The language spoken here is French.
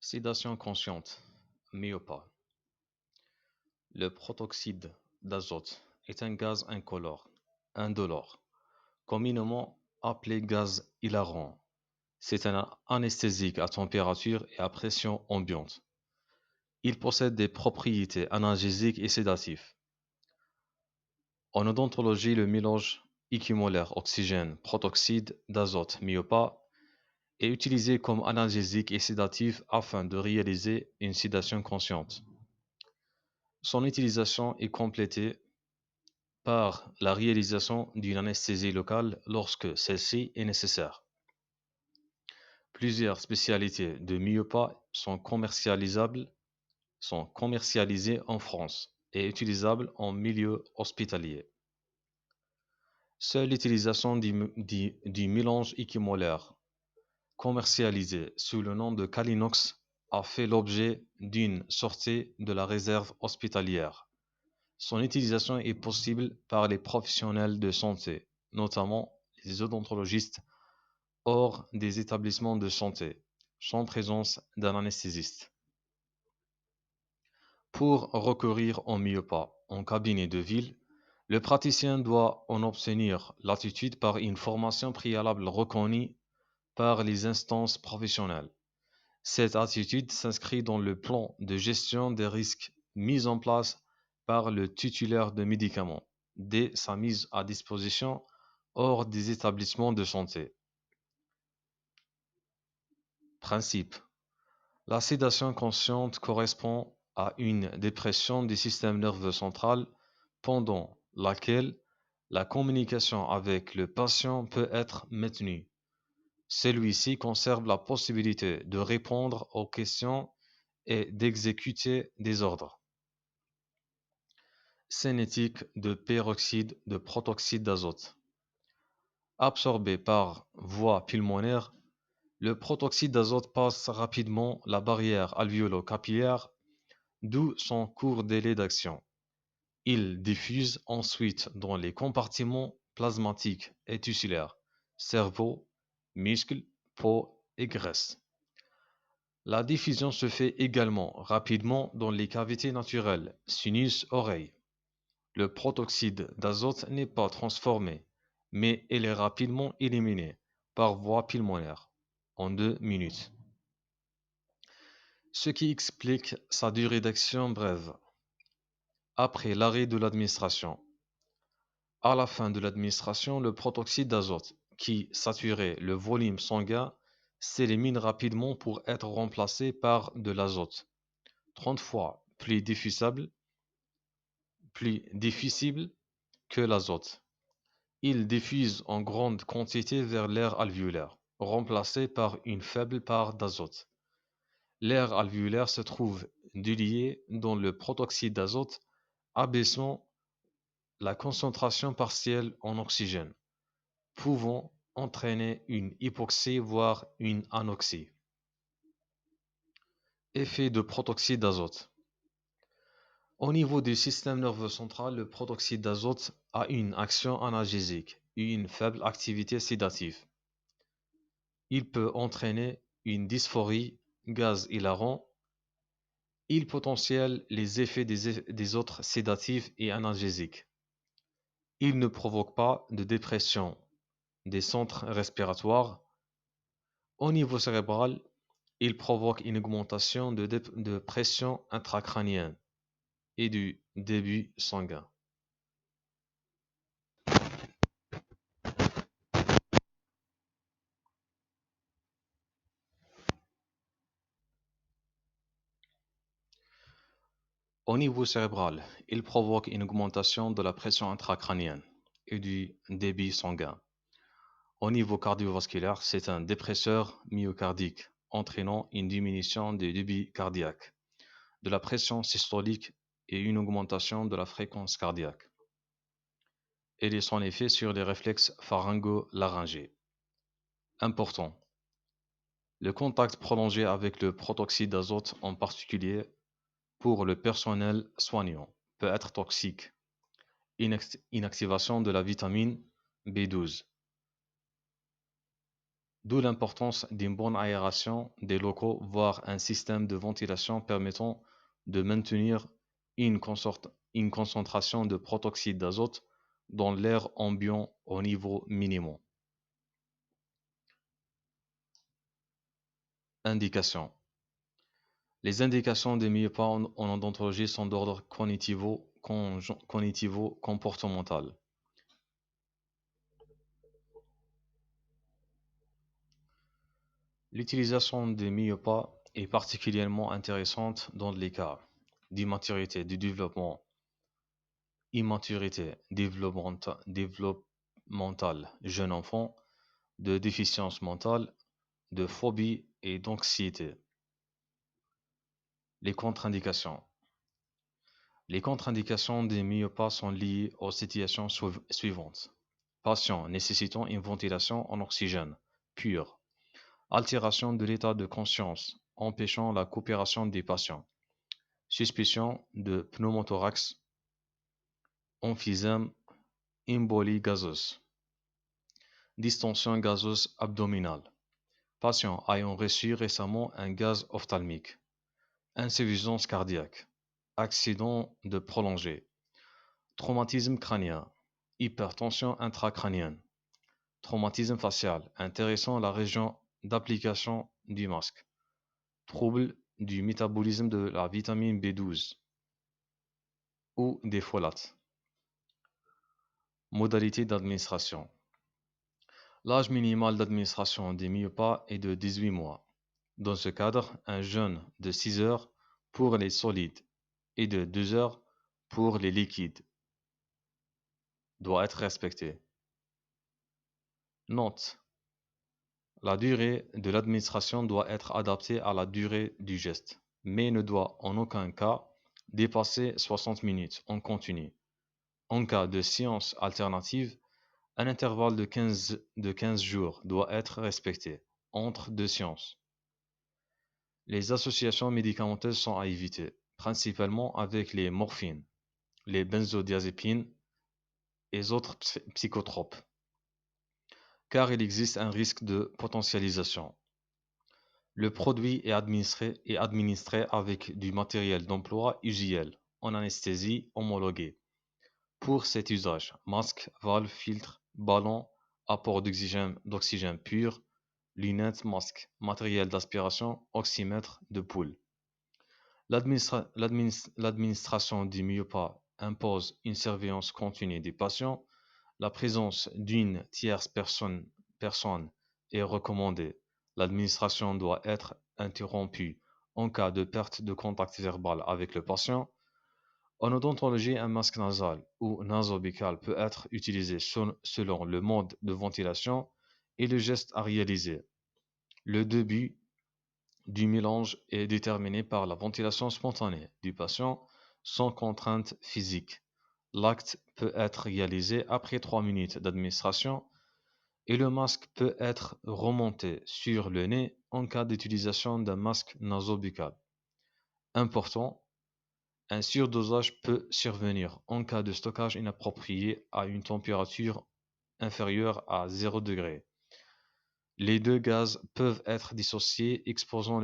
Sédation consciente, MIOPA. Le protoxyde d'azote est un gaz incolore, indolore, communément appelé gaz hilarant. C'est un anesthésique à température et à pression ambiante. Il possède des propriétés analgésiques et sédatives. En odontologie, le mélange équimolaire oxygène-protoxyde d'azote MIOPA est utilisé comme analgésique et sédatif afin de réaliser une sédation consciente. Son utilisation est complétée par la réalisation d'une anesthésie locale lorsque celle-ci est nécessaire. Plusieurs spécialités de MIOPA sont commercialisées en France et utilisables en milieu hospitalier. Seule l'utilisation du mélange équimolaire commercialisé sous le nom de Calinox a fait l'objet d'une sortie de la réserve hospitalière. Son utilisation est possible par les professionnels de santé, notamment les odontologistes, hors des établissements de santé, sans présence d'un anesthésiste. Pour recourir au MIOPA en cabinet de ville, le praticien doit en obtenir l'attitude par une formation préalable reconnue par les instances professionnelles. Cette attitude s'inscrit dans le plan de gestion des risques mis en place par le titulaire de médicaments dès sa mise à disposition hors des établissements de santé. Principe. La sédation consciente correspond à une dépression du système nerveux central pendant laquelle la communication avec le patient peut être maintenue. Celui-ci conserve la possibilité de répondre aux questions et d'exécuter des ordres. Cinétique de peroxyde de protoxyde d'azote. Absorbé par voie pulmonaire, le protoxyde d'azote passe rapidement la barrière alvéolo-capillaire, d'où son court délai d'action. Il diffuse ensuite dans les compartiments plasmatiques et tissulaires, cerveau, muscles, peau et graisse. La diffusion se fait également rapidement dans les cavités naturelles, sinus, oreilles. Le protoxyde d'azote n'est pas transformé, mais il est rapidement éliminé par voie pulmonaire en 2 minutes. Ce qui explique sa durée d'action brève. Après l'arrêt de l'administration. À la fin de l'administration, le protoxyde d'azote, qui saturait le volume sanguin, s'élimine rapidement pour être remplacé par de l'azote, 30 fois plus diffusible que l'azote. Il diffuse en grande quantité vers l'air alvéolaire, remplacé par une faible part d'azote. L'air alvéolaire se trouve dilué dans le protoxyde d'azote, abaissant la concentration partielle en oxygène, pouvant entraîner une hypoxie voire une anoxie. Effet de protoxyde d'azote. Au niveau du système nerveux central, le protoxyde d'azote a une action analgésique et une faible activité sédative. Il peut entraîner une dysphorie, gaz hilarant. Il potentiel les effets des autres sédatifs et analgésiques. Il ne provoque pas de dépression des centres respiratoires. Au niveau cérébral, il provoque une augmentation de pression intracrânienne et du débit sanguin. Au niveau cérébral, il provoque une augmentation de la pression intracrânienne et du débit sanguin. Au niveau cardiovasculaire, c'est un dépresseur myocardique, entraînant une diminution du débit cardiaque, de la pression systolique et une augmentation de la fréquence cardiaque. Et son effet sur les réflexes pharyngo-laryngés. Important. Le contact prolongé avec le protoxyde d'azote, en particulier pour le personnel soignant, peut être toxique. Inactivation de la vitamine B12. D'où l'importance d'une bonne aération des locaux, voire un système de ventilation permettant de maintenir une concentration de protoxyde d'azote dans l'air ambiant au niveau minimum. Indications. Les indications des myopathes en odontologie sont d'ordre cognitivo-comportemental. L'utilisation des myopathes est particulièrement intéressante dans les cas d'immaturité du développement, immaturité développementale jeune enfant, de déficience mentale, de phobie et d'anxiété. Les contre-indications. Les contre-indications des myopathes sont liées aux situations suivantes. Patient nécessitant une ventilation en oxygène pur. Altération de l'état de conscience, empêchant la coopération des patients. Suspicion de pneumothorax, emphysème, embolie gazeuse. Distension gazeuse abdominale. Patient ayant reçu récemment un gaz ophtalmique. Insuffisance cardiaque. Accident de prolongé. Traumatisme crânien. Hypertension intracrânienne. Traumatisme facial intéressant la région d'application du masque. Trouble du métabolisme de la vitamine B12 ou des folates. Modalité d'administration. L'âge minimal d'administration des myopathes est de 18 mois. Dans ce cadre, un jeûne de 6 heures pour les solides et de 2 heures pour les liquides doit être respecté. Note. La durée de l'administration doit être adaptée à la durée du geste, mais ne doit en aucun cas dépasser 60 minutes en continu. En cas de séance alternative, un intervalle de 15 jours doit être respecté entre deux séances. Les associations médicamenteuses sont à éviter, principalement avec les morphines, les benzodiazépines et autres psychotropes, car il existe un risque de potentialisation. Le produit est administré avec du matériel d'emploi usuel en anesthésie homologuée. Pour cet usage, masque, valve, filtre, ballon, apport d'oxygène pur, lunettes, masque, matériel d'aspiration, oxymètre de poule. L'administration du myopathe impose une surveillance continue des patients. La présence d'une tierce personne est recommandée. L'administration doit être interrompue en cas de perte de contact verbal avec le patient. En odontologie, un masque nasal ou nasobuccal peut être utilisé selon le mode de ventilation et le geste à réaliser. Le début du mélange est déterminé par la ventilation spontanée du patient sans contrainte physique. L'acte peut être réalisé après 3 minutes d'administration et le masque peut être remonté sur le nez en cas d'utilisation d'un masque nasobuccal. Important, un surdosage peut survenir en cas de stockage inapproprié à une température inférieure à 0 degré. Les deux gaz peuvent être dissociés, exposant le